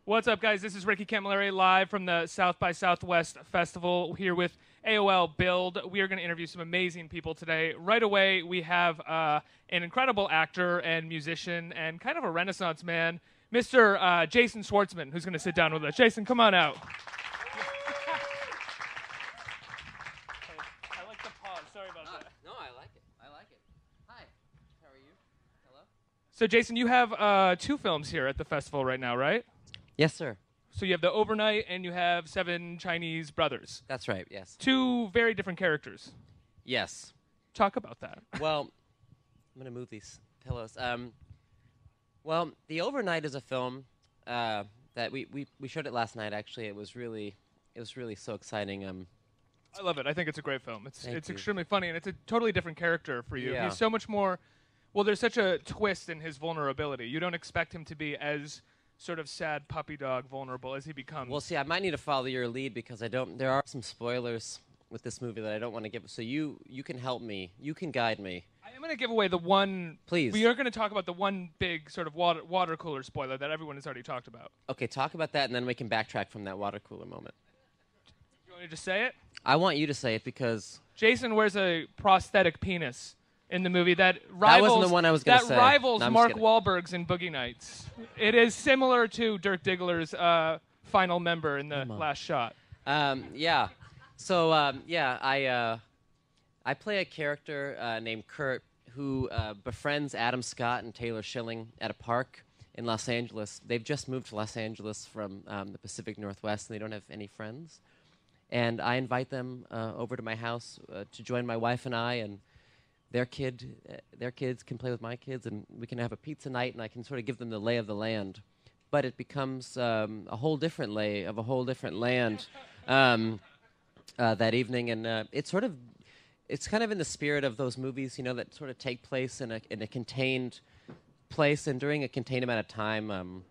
What's up, guys? This is Ricky Camilleri live from the South by Southwest Festival here with AOL Build. We are going to interview some amazing people today. Right away, we have an incredible actor and musician and kind of a Renaissance man, Mr. Jason Schwartzman, who's going to sit down with us. Jason, come on out. I like the pause. Sorry about that. No, I like it. I like it. Hi. How are you? Hello? So, Jason, you have 2 films here at the festival right now, right? Yes, sir. So you have The Overnight and you have 7 Chinese Brothers. That's right, yes. 2 very different characters. Yes. Talk about that. Well, I'm going to move these pillows. Well, The Overnight is a film that we showed it last night, actually. It was really so exciting. I love it. I think it's a great film. It's Thank you. extremely funny, and it's a totally different character for you. Yeah. He's so much more... Well, there's such a twist in his vulnerability. You don't expect him to be as sort of sad puppy dog vulnerable as he becomes. Well, see, I might need to follow your lead because there are some spoilers with this movie that I don't want to give. So you can help me. You can guide me. I am going to give away the one... Please. We are going to talk about the one big sort of water cooler spoiler that everyone has already talked about. Okay, talk about that, and then we can backtrack from that water cooler moment. You want me to just say it? I want you to say it because... Jason wears a prosthetic penis in the movie that rivals... That wasn't the one I was going to say. That rivals No, I'm Mark just kidding. Wahlberg's in Boogie Nights. It is similar to Dirk Diggler's final member in the last shot. Yeah. So, I play a character named Kurt who befriends Adam Scott and Taylor Schilling at a park in Los Angeles. They've just moved to Los Angeles from the Pacific Northwest, and they don't have any friends. And I invite them over to my house to join my wife and I, and their kids can play with my kids, and we can have a pizza night, and I can sort of give them the lay of the land. But it becomes a whole different lay of a whole different land that evening, and it's kind of in the spirit of those movies, that sort of take place in a contained place and during a contained amount of time.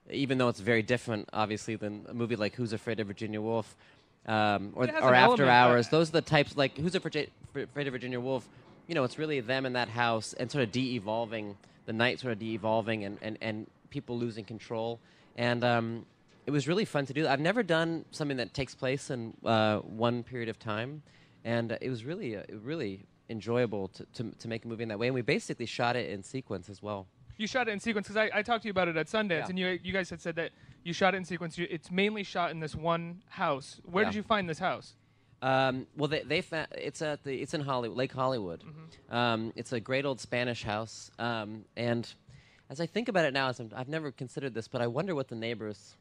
Even though it's very different, obviously, than a movie like Who's Afraid of Virginia Woolf or After Hours. Those are the types like Who's Afraid of Virginia Woolf. It's really them in that house and sort of de-evolving, the night sort of de-evolving and people losing control. And it was really fun to do. I've never done something that takes place in one period of time. And it was really enjoyable to make a movie in that way. And we basically shot it in sequence as well. You shot it in sequence because I talked to you about it at Sundance, and you guys had said that you shot it in sequence. It's mainly shot in this one house. Where did you find this house? Well, it's in Hollywood, Lake Hollywood. Mm-hmm. It's a great old Spanish house, and as I think about it now, I've never considered this, but I wonder what the neighbors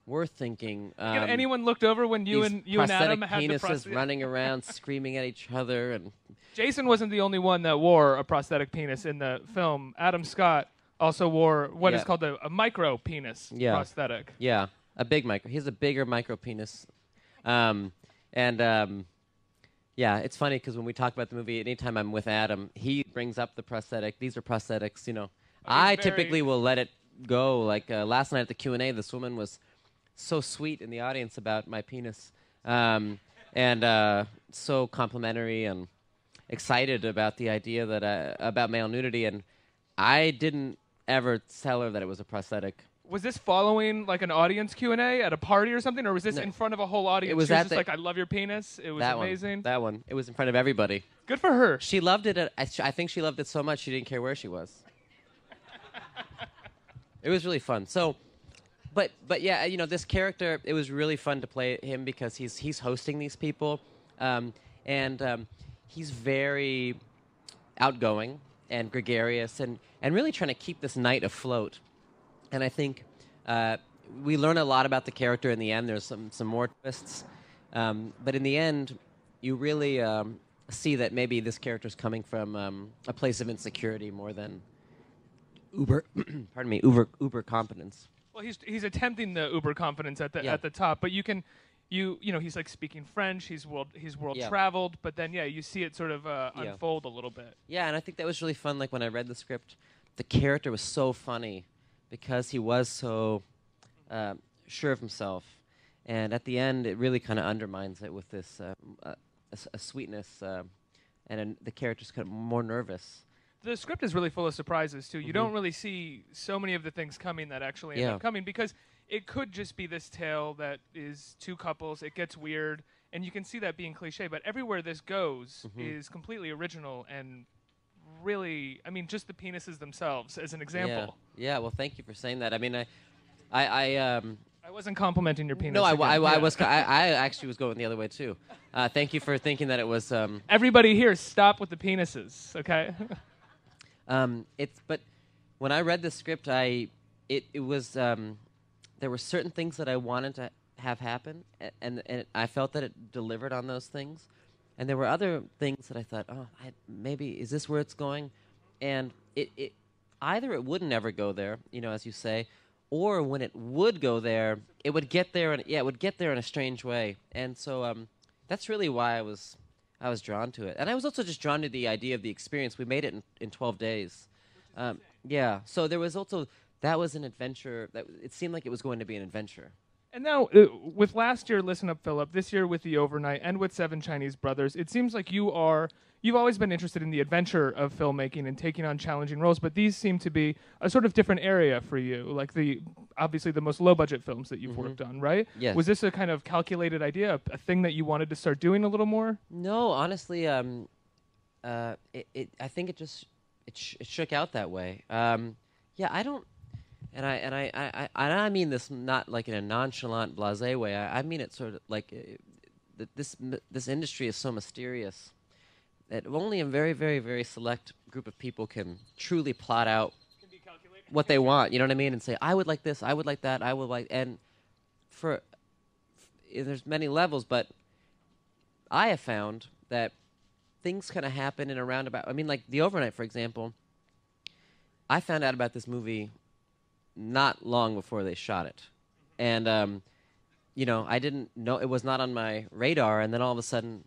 were thinking. Have anyone looked over when you and Adam had the penises running around, screaming at each other, and Jason wasn't the only one that wore a prosthetic penis in the film. Adam Scott also wore what is called a micro penis prosthetic. Yeah, a big micro. He has a bigger micro penis. Yeah, it's funny because when we talk about the movie, anytime I'm with Adam, he brings up the prosthetic. These are prosthetics, I typically will let it go. Like last night at the Q&A, this woman was so sweet in the audience about my penis, and so complimentary and excited about the idea that about male nudity, and I didn't ever tell her that it was a prosthetic. Was this following like an audience Q&A at a party or something, or was this in front of a whole audience? It was just like, I love your penis. It was amazing. That one. It was in front of everybody. Good for her. She loved it. I think she loved it so much she didn't care where she was. It was really fun. So, but yeah, this character, it was really fun to play him because he's hosting these people, and he's very outgoing and gregarious and really trying to keep this night afloat. And I think we learn a lot about the character in the end. There's some more twists. But in the end, you really see that maybe this character's coming from a place of insecurity more than uber competence. Well, he's attempting the uber confidence at the top, but he's like speaking French. He's world traveled, but then you see it sort of unfold a little bit. Yeah, and I think that was really fun. Like when I read the script, the character was so funny because he was so sure of himself, and at the end, it really kind of undermines it with this a sweetness, and the character's kind of more nervous. The script is really full of surprises too. You don't really see so many of the things coming that actually end up coming because it could just be this tale that is two couples. It gets weird, and you can see that being cliche. But everywhere this goes is completely original and really, I mean, just the penises themselves as an example. Yeah. Well, thank you for saying that. I mean, I wasn't complimenting your penis. no, I again. was. I actually was going the other way too. Thank you for thinking that it was. Everybody here, stop with the penises, okay? But when I read the script, it was there were certain things that I wanted to have happen, and I felt that it delivered on those things, and there were other things that I thought, maybe is this where it's going, and it either it wouldn't ever go there, as you say, or when it would go there, it would get there, it would get there in a strange way, and so that's really why I was drawn to it, and I was also just drawn to the idea of the experience. We made it in 12 days. Yeah, so there was also, that was an adventure, it seemed like it was going to be an adventure. And now, with last year, Listen Up, Philip, this year with The Overnight, and with Seven Chinese Brothers, it seems like you've always been interested in the adventure of filmmaking and taking on challenging roles, but these seem to be a sort of different area for you, like obviously the most low-budget films that you've worked on, right? Yes. Was this a kind of calculated idea, a thing that you wanted to start doing a little more? No, honestly, I think it just it shook out that way. Yeah, I don't, and I mean this not like in a nonchalant, blasé way. I mean it sort of like this industry is so mysterious that only a very, very, very select group of people can truly plot out what they want. You know what I mean? And say, I would like this, I would like that, I would like, and there's many levels, but I have found that things kind of happen in a roundabout. I mean, like The Overnight, for example. I found out about this movie not long before they shot it, and I didn't know, it was not on my radar, and then all of a sudden,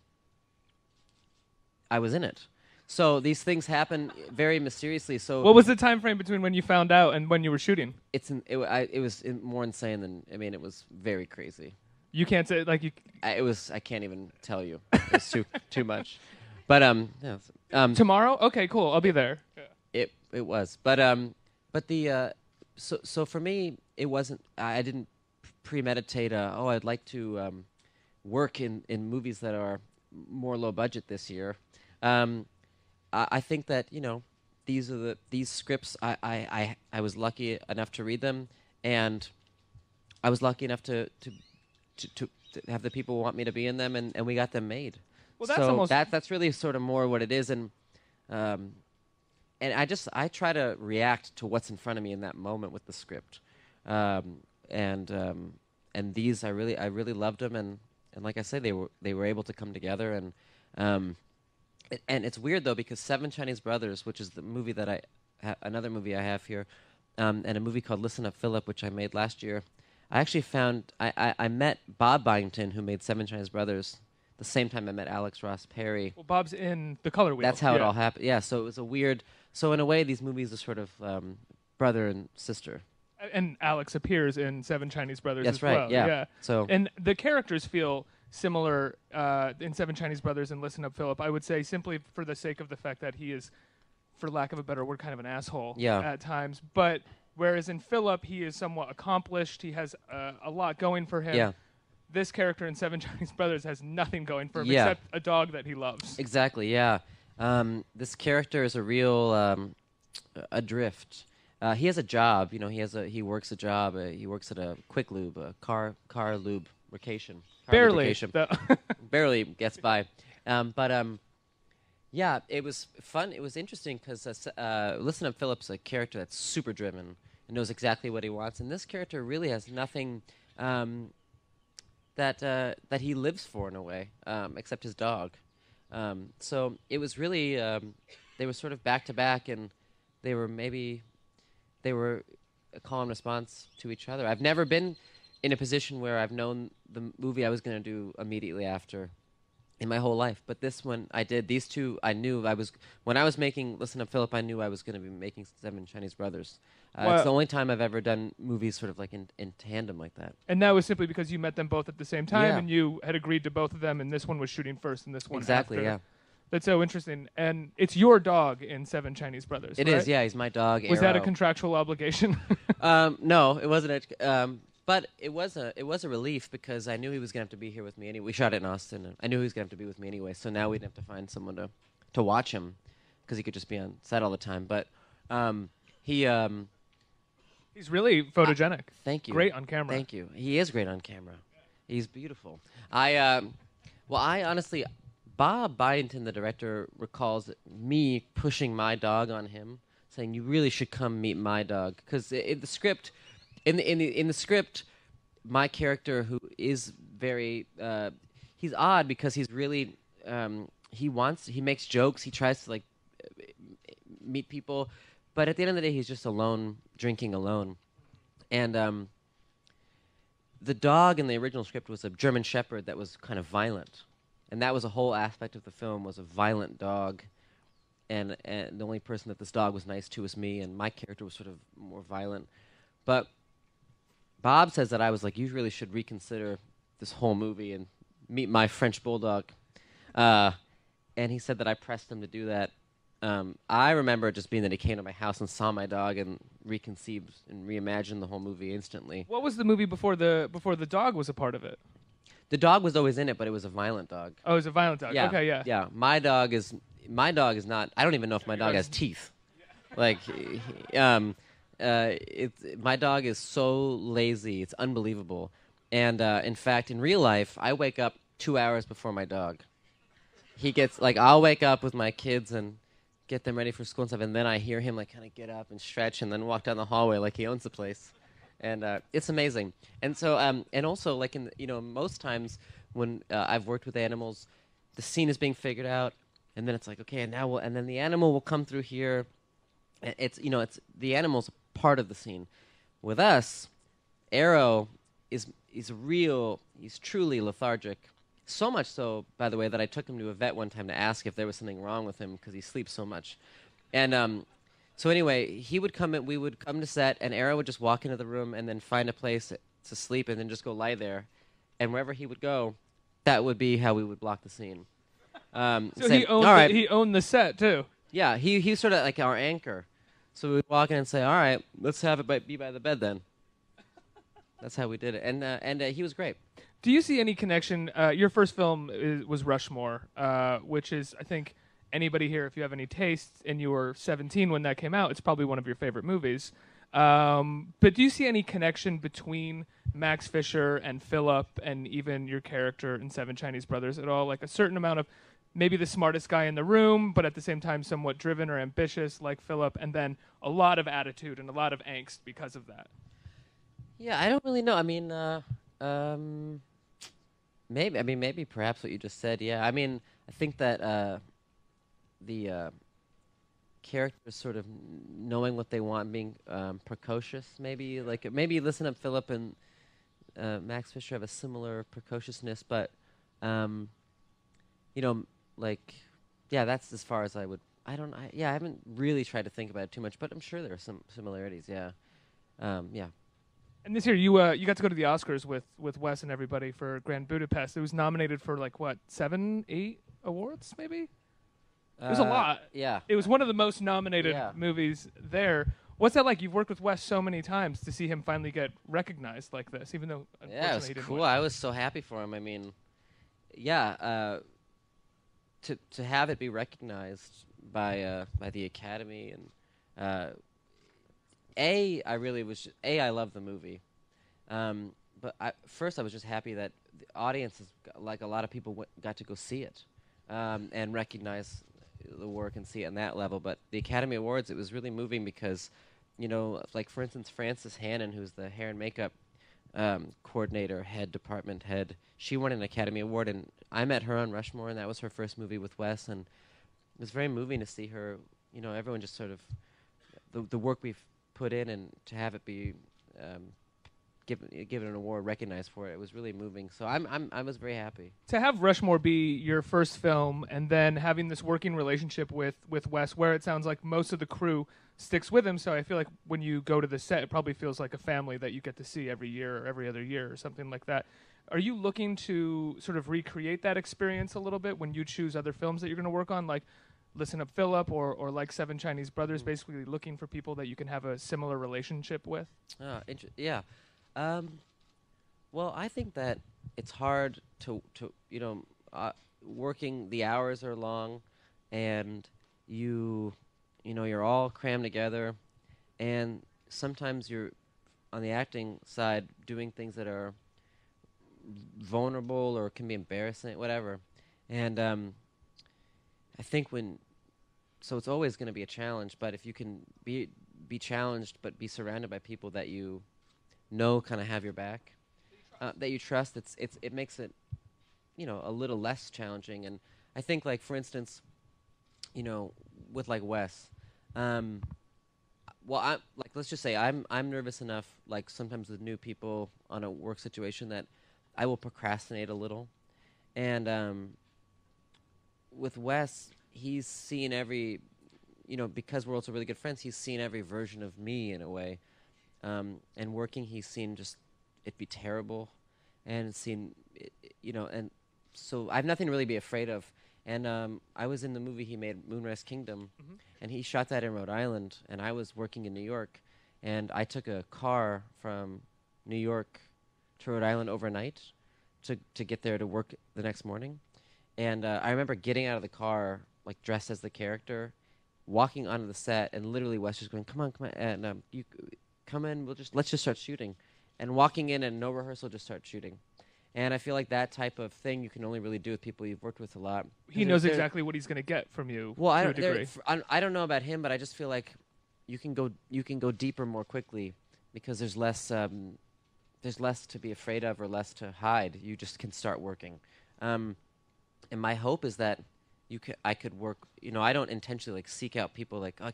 I was in it. So these things happen very mysteriously. So what was the time frame between when you found out and when you were shooting? It was more insane than, I mean, it was very crazy. You can't say, like, you... I can't even tell you. It's too much. But tomorrow? Okay, cool. I'll be there. Yeah. It was. But so for me, it wasn't, I didn't premeditate I'd like to work in movies that are more low budget this year. I think that these scripts, I was lucky enough to read them, and I was lucky enough to have the people want me to be in them, and we got them made. Well, that's really sort of more what it is, and I try to react to what's in front of me in that moment with the script, and these I really loved them, and like I say, they were able to come together, and it's weird though, because Seven Chinese Brothers, which is the movie that another movie I have here, and a movie called Listen Up, Philip, which I made last year. I actually found I met Bob Byington, who made Seven Chinese Brothers, the same time I met Alex Ross Perry. Well, Bob's in The Color Wheel. That's how it all happened. Yeah, so it was a weird. So in a way, these movies are sort of brother and sister. And Alex appears in Seven Chinese Brothers as well. That's right, yeah. So, and the characters feel similar in Seven Chinese Brothers and Listen Up, Philip. I would say simply for the sake of the fact that he is, for lack of a better word, kind of an asshole at times. But whereas in Philip, he is somewhat accomplished. He has a lot going for him. Yeah. This character in Seven Chinese Brothers has nothing going for him except a dog that he loves. Exactly, yeah. This character is a real adrift. He has a job. He works a job. He works at a quick lube, a car lubrication. Barely. Barely gets by. Yeah, it was fun. It was interesting because Listen Up, Philip's a character that's super driven and knows exactly what he wants. And this character really has nothing that he lives for in a way, except his dog. So it was really, they were sort of back to back, and they were a call and response to each other. I've never been in a position where I've known the movie I was going to do immediately after in my whole life. But this one I did. These two I knew when I was making Listen Up, Philip, I knew I was going to be making Seven Chinese Brothers. It's the only time I've ever done movies sort of like in tandem like that. And that was simply because you met them both at the same time, and you had agreed to both of them, and this one was shooting first and this one exactly, after. Yeah. That's so interesting. And it's your dog in Seven Chinese Brothers, It right? is, yeah. He's my dog, Was Arrow. that a contractual obligation? No, it wasn't. But it was a relief because I knew he was gonna have to be here with me anyway. We shot it in Austin, and I knew he was gonna have to be with me anyway. So now we'd have to find someone to watch him because he could just be on set all the time. But he He's really photogenic. Thank you. Great on camera. Thank you. He is great on camera. He's beautiful. I honestly, Bob Byington, the director, recalls me pushing my dog on him, saying, "You really should come meet my dog," because in the script, in the script, my character, who is very, he's odd because he's really, he makes jokes, he tries to meet people, but at the end of the day, he's just alone, drinking alone, and the dog in the original script was a German Shepherd that was kind of violent, and that was a whole aspect of the film, was a violent dog, and the only person that this dog was nice to was me, and my character was sort of more violent. But Bob says that I was like, you really should reconsider this whole movie and meet my French bulldog, and he said that I pressed him to do that. I remember just being that he came to my house and saw my dog and reconceived and reimagined the whole movie instantly. What was the movie before the dog was a part of it? The dog was always in it, but it was a violent dog. Oh, it was a violent dog. Yeah. Okay, yeah. Yeah, my dog is not. I don't even know if my dog has teeth. Like, my dog is so lazy, it's unbelievable. And in fact, in real life, I wake up 2 hours before my dog. He gets I'll wake up with my kids and get them ready for school and stuff, and then I hear him kind of get up and stretch and then walk down the hallway like he owns the place. And it's amazing. And so, and also, most times when I've worked with animals, the scene is being figured out, and then it's like, okay, and then the animal will come through here. It's the animal's part of the scene. With us, Arrow he's truly lethargic. So much so, by the way, that I took him to a vet one time to ask if there was something wrong with him because he sleeps so much. And so anyway, we would come to set, and Arrow would just walk into the room and then find a place to sleep and then just go lie there. And wherever he would go, that would be how we would block the scene. So saying, he owned the set, too. Yeah, he's sort of like our anchor. So we would walk in and say, all right, let's have it be by the bed then. That's how we did it. And he was great. Do you see any connection? Your first film was Rushmore, which is, I think, anybody here, if you have any taste and you were 17 when that came out, it's probably one of your favorite movies. But do you see any connection between Max Fisher and Philip and even your character in Seven Chinese Brothers at all? Like a certain amount of maybe the smartest guy in the room, but at the same time somewhat driven or ambitious like Philip, and then a lot of attitude and a lot of angst because of that. Yeah, I don't really know. I mean, maybe perhaps what you just said. Yeah, I mean, I think that the characters sort of knowing what they want, being precocious. Maybe Listen Up, Philip and Max Fisher have a similar precociousness, but that's as far as I would. I haven't really tried to think about it too much, but I'm sure there are some similarities. Yeah, yeah. And this year, you got to go to the Oscars with Wes and everybody for Grand Budapest. It was nominated for 7, 8 awards, maybe. It was a lot. Yeah. It was one of the most nominated movies there. What's that like? You've worked with Wes so many times to see him finally get recognized like this, even though unfortunately it was he didn't cool. win. I was so happy for him. I mean, to have it be recognized by the Academy and I love the movie, but first I was just happy that the audiences, like a lot of people, got to go see it and recognize the work and see it on that level. But the Academy Awards, it was really moving because, for instance, Frances Hannon, who's the hair and makeup coordinator, department head, she won an Academy Award, and I met her on Rushmore, and that was her first movie with Wes, and it was very moving to see her. Everyone just sort of the work we've put in, and to have it be given an award, recognized for it. It was really moving. So I was very happy. To have Rushmore be your first film, and then having this working relationship with Wes, where it sounds like most of the crew sticks with him. So I feel like when you go to the set, it probably feels like a family that you get to see every year or every other year or something like that. Are you looking to sort of recreate that experience a little bit when you choose other films that you're going to work on, like Listen Up, Philip, or like Seven Chinese Brothers, basically looking for people that you can have a similar relationship with? Yeah. Well, I think that it's hard to working. The hours are long, and you you're all crammed together, and sometimes you're on the acting side doing things that are vulnerable or can be embarrassing, whatever. And I think it's always going to be a challenge. But if you can be challenged, but be surrounded by people that you know kind of have your back, that you trust, it makes it a little less challenging. And I think, like, for instance, with like Wes, well, let's just say I'm nervous enough, like sometimes with new people on a work situation, that I will procrastinate a little. And with Wes, he's seen every, because we're also really good friends, he's seen every version of me in a way. And working, he's seen just it be terrible, and seen, and so I have nothing to really be afraid of. And I was in the movie he made, Moonrise Kingdom, and he shot that in Rhode Island, and I was working in New York, and I took a car from New York to Rhode Island overnight to get there to work the next morning. And I remember getting out of the car, like dressed as the character, walking onto the set, and literally Wes just going, "Come on, come on," and you come in. Let's just start shooting, and walking in and no rehearsal, just start shooting. And I feel like that type of thing you can only really do with people you've worked with a lot. He knows exactly what he's going to get from you. Well, to a degree. I don't know about him, but I just feel like you can go deeper more quickly because there's less to be afraid of or less to hide. You just can start working. And my hope is that I could work. I don't intentionally like seek out people like I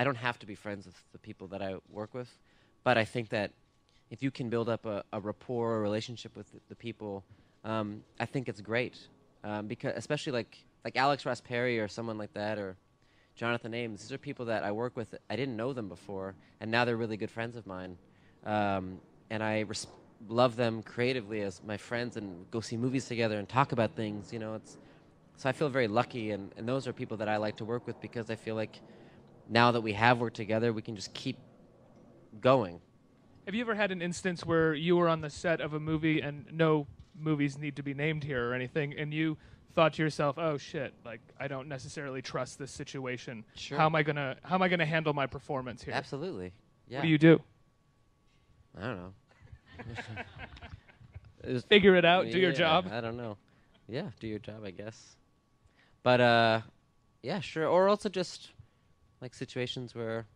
don't have to be friends with the people that I work with, but I think that if you can build up a rapport, a relationship with the people, I think it's great. Because especially like Alex Ross Perry or someone like that, or Jonathan Ames, these are people that I work with. I didn't know them before, and now they're really good friends of mine. And I love them creatively as my friends, and go see movies together and talk about things. So I feel very lucky, and those are people that I like to work with because I feel like now that we have worked together, we can just keep going. Have you ever had an instance where you were on the set of a movie, and no movies need to be named here or anything, and you thought to yourself, "Oh shit! Like I don't necessarily trust this situation. Sure. How am I gonna handle my performance here?" Absolutely. Yeah. What do you do? I don't know. Figure it out. Do your job. I don't know. Yeah, do your job, I guess. But yeah, sure. Or also just like situations where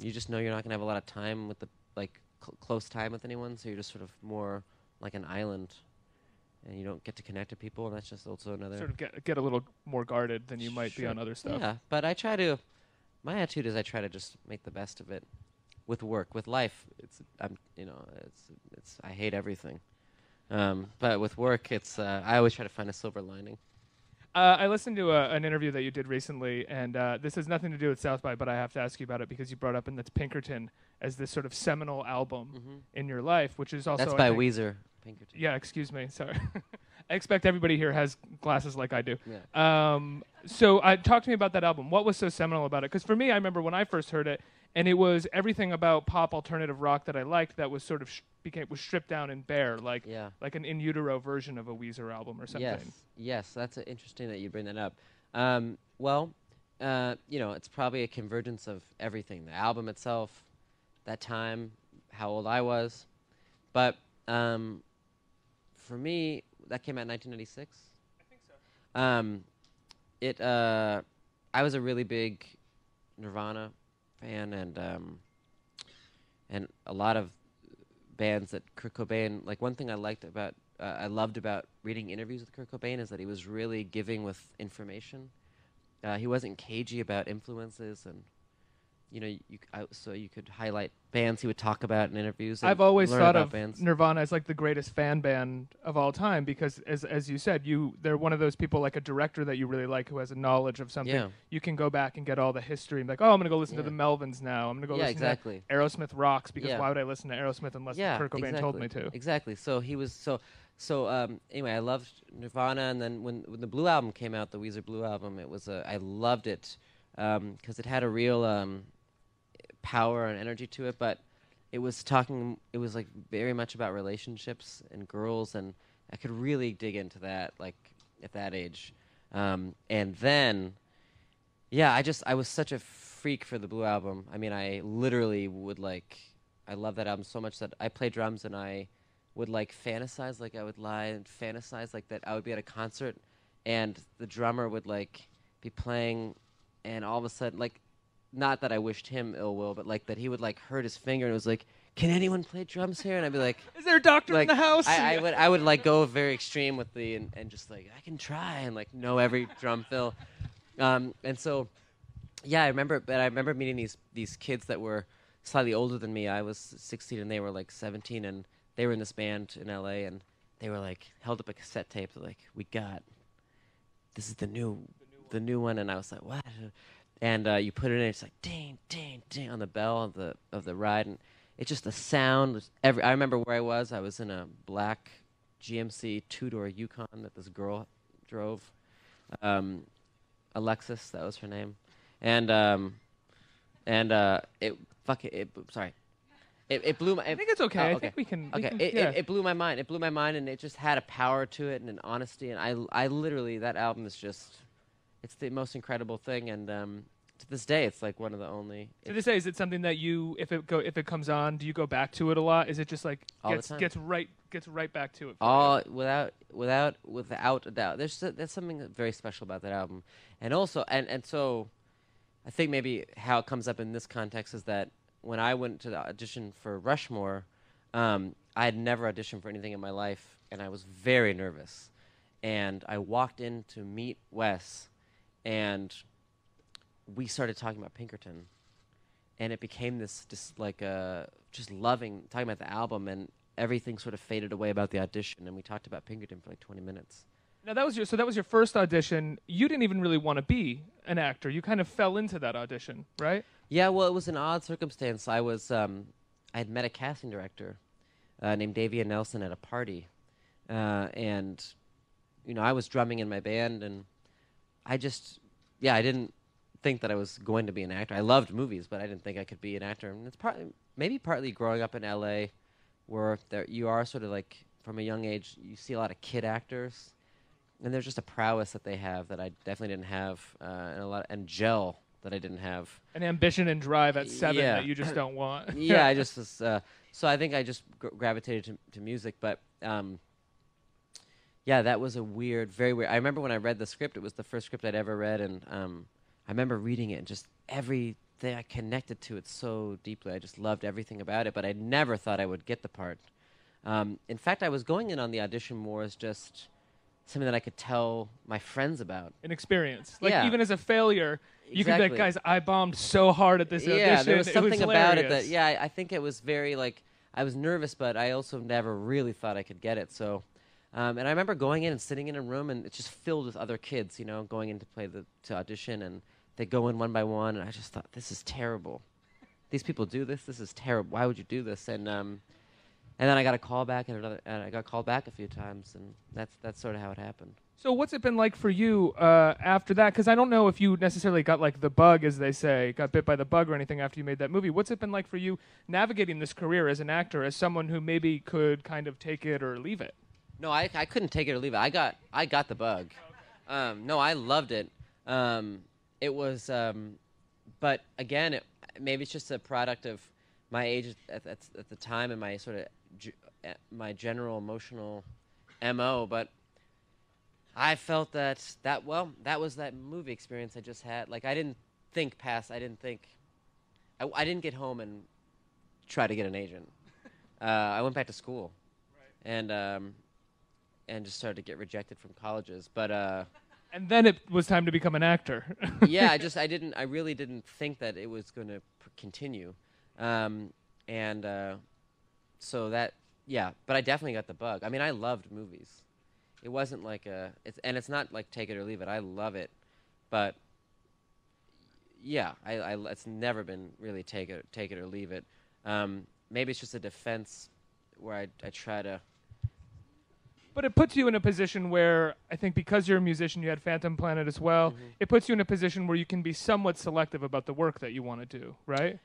you just know you're not gonna have a lot of time with close time with anyone, so you're just sort of more like an island, and you don't get to connect to people, and that's just also another sort of get a little more guarded than you might be on other stuff. Yeah, but my attitude is I try to just make the best of it. With work, with life, I hate everything. But with work, I always try to find a silver lining. I listened to an interview that you did recently, and this has nothing to do with South by, but I have to ask you about it because you brought up in the Pinkerton as this sort of seminal album in your life, which is also... That's by Weezer, Pinkerton. Yeah, excuse me, sorry. I expect everybody here has glasses like I do. Yeah. So talk to me about that album. What was so seminal about it? Because for me, I remember when I first heard it, and it was everything about pop alternative rock that I liked that was sort of was stripped down and bare, like an In Utero version of a Weezer album or something. Yes, that's interesting that you bring that up. It's probably a convergence of everything. The album itself, that time, how old I was. But for me, that came out in 1996. I think so. I was a really big Nirvana fan, and a lot of bands that Kurt Cobain. Like one thing I loved about reading interviews with Kurt Cobain is that he was really giving with information. He wasn't cagey about influences, and so you could highlight bands he would talk about in interviews. I've always thought of bands. Nirvana as like the greatest fan band of all time because, as you said, they're one of those people like a director that you really like who has a knowledge of something. Yeah. You can go back and get all the history and be like, oh, I'm going to go listen to the Melvins now. I'm going to go listen exactly. to Aerosmith Rocks because why would I listen to Aerosmith unless Kurt Cobain told me to? Exactly. So he was anyway, I loved Nirvana, and then when the Blue album came out, the Weezer Blue album, I loved it because it had a real power and energy to it, but it was talking. It was like very much about relationships and girls, and I could really dig into that like at that age. And then, yeah, I was such a freak for the Blue Album. I mean, I literally would like. I love that album so much that I play drums and I would like fantasize, like I would lie and fantasize like that I would be at a concert and the drummer would like be playing and all of a sudden like not that I wished him ill will, but like that he would like hurt his finger and it was like, can anyone play drums here? And I'd be like, Is there a doctor like, in the house? I would like go very extreme with the and just like I can try and like know every drum fill. And so yeah, I remember meeting these kids that were slightly older than me. I was 16 and they were like 17 and they were in this band in LA and they were like held up a cassette tape. They're like, this is the new one. And I was like, what? And you put it in, it's like ding, ding, ding on the bell of the ride. And it's just the sound. I remember where I was. I was in a black GMC 2-door Yukon that this girl drove. Alexis, that was her name. It blew my. I think it's okay. Okay. I think we can. It blew my mind. It blew my mind, and it just had a power to it and an honesty. And I literally, that album is just, it's the most incredible thing. And to this day, it's like one of the only. To this day, is it something that you, if it comes on, do you go back to it a lot? Is it just like All the time. gets right back to it? Without a doubt. There's something very special about that album, and also and so. I think maybe how it comes up in this context is that when I went to the audition for Rushmore, I had never auditioned for anything in my life, and I was very nervous. And I walked in to meet Wes, and we started talking about Pinkerton, and it became this just talking about the album, and everything sort of faded away about the audition, and we talked about Pinkerton for like 20 minutes. Now that was your first audition. You didn't even really want to be an actor. You kind of fell into that audition, right? Yeah, well, it was an odd circumstance. I had met a casting director named Davia Nelson at a party, and I was drumming in my band, and I didn't think that I was going to be an actor. I loved movies, but I didn't think I could be an actor. And it's partly growing up in LA, where you are sort of like from a young age, you see a lot of kid actors. And there's just a prowess that they have that I definitely didn't have, and gel that I didn't have. An ambition and drive at 7 Yeah. that you just don't want. Yeah, I just was. So I think I just gravitated to music, but yeah, that was a very weird. I remember when I read the script; it was the first script I'd ever read, and I remember reading it and just everything I connected to it so deeply. I just loved everything about it, but I never thought I would get the part. In fact, I was going in on the audition more as just something that I could tell my friends about. An experience. Like, Yeah. even as a failure, you could be like, Exactly. guys, I bombed so hard at this audition. Yeah, there was It something about it hilarious. that, I think it was very, like, I was nervous, but I also never really thought I could get it. So, and I remember going in and sitting in a room, and it's just filled with other kids, going in to audition, and they go in one by one, and I just thought, this is terrible. These people do this? This is terrible. Why would you do this? And then I got a call back, and I got called back a few times, and that's sort of how it happened. So what's it been like for you after that? Because I don't know if you necessarily got like the bug, as they say, got bit by the bug or anything after you made that movie. What's it been like for you navigating this career as an actor, as someone who maybe could kind of take it or leave it? No, I couldn't take it or leave it. I got the bug. No, I loved it. It was, but again, maybe it's just a product of my age at the time and my sort of my general emotional MO. But I felt that was that movie experience I just had. Like, I didn't think past. I didn't get home and try to get an agent. I went back to school, and just started to get rejected from colleges. But And then it was time to become an actor. yeah, I really didn't think that it was going to continue, so that but I definitely got the bug. I mean, I loved movies. It wasn't like it's not like take it or leave it. I love it, but yeah, it's never been really take it or leave it. Maybe it's just a defense where I try to. But it puts you in a position where I think because you're a musician, you had Phantom Planet as well. Mm-hmm. It puts you in a position where you can be somewhat selective about the work that you want to do, right?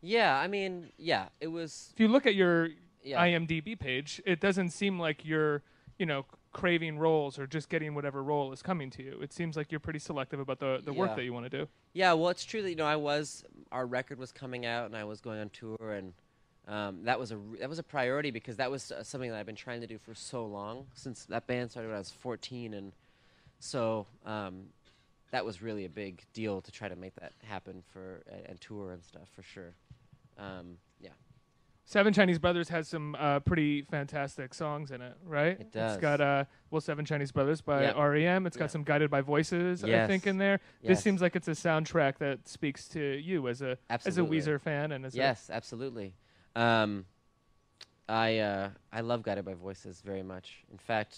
Yeah, I mean, yeah, it was. If you look at your Yeah. IMDb page, it doesn't seem like you're, craving roles or just getting whatever role is coming to you. It seems like you're pretty selective about the work Yeah. that you want to do. Yeah, well, it's true that our record was coming out, and I was going on tour, and that was a priority because that was something that I've been trying to do for so long since that band started when I was 14, and so that was really a big deal to try to make that happen and tour and stuff for sure. Yeah. Seven Chinese Brothers has some pretty fantastic songs in it, right? It does. It's got Seven Chinese Brothers by Yep. REM. It's got Yep. some Guided by Voices, I Yes. think, in there. This Yes. seems like it's a soundtrack that speaks to you as a Absolutely. Weezer fan and as Yes, absolutely. I love Guided by Voices very much. In fact,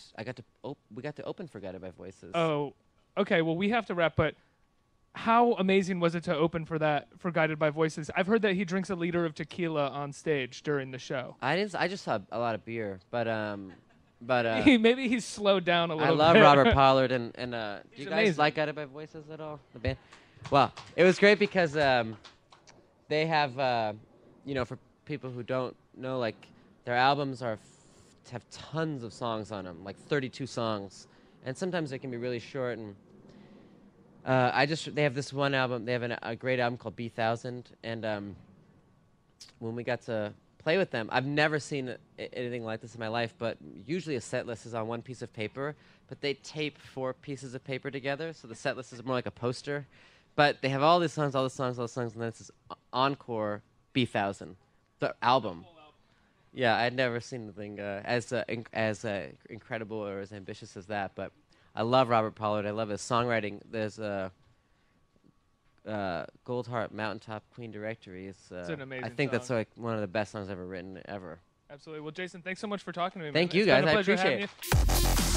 we got to open for Guided by Voices. Oh, okay. Well, we have to wrap, but how amazing was it to open for Guided by Voices? I've heard that he drinks a liter of tequila on stage during the show. I just saw a lot of beer, but Maybe he's slowed down a I little love bit. Robert Pollard and do He's you guys amazing. like Guided by Voices at all? The band? Well, it was great because they have for people who don't know, like their albums have tons of songs on them, like 32 songs, and sometimes they can be really short. And they have this one album. They have a great album called B1000, and when we got to play with them, I've never seen anything like this in my life. But usually a set list is on one piece of paper, but they tape 4 pieces of paper together, so the set list is more like a poster. But they have all these songs, and then it's this encore B1000, the album. Yeah, I'd never seen anything as incredible or as ambitious as that. But I love Robert Pollard. I love his songwriting. There's Goldheart Mountaintop Queen Directory. It's an amazing I think that's song. like one of the best songs ever written ever. Absolutely. Well, Jason, thanks so much for talking to me. Thank man. you, It's been guys. a I pleasure appreciate having it. you.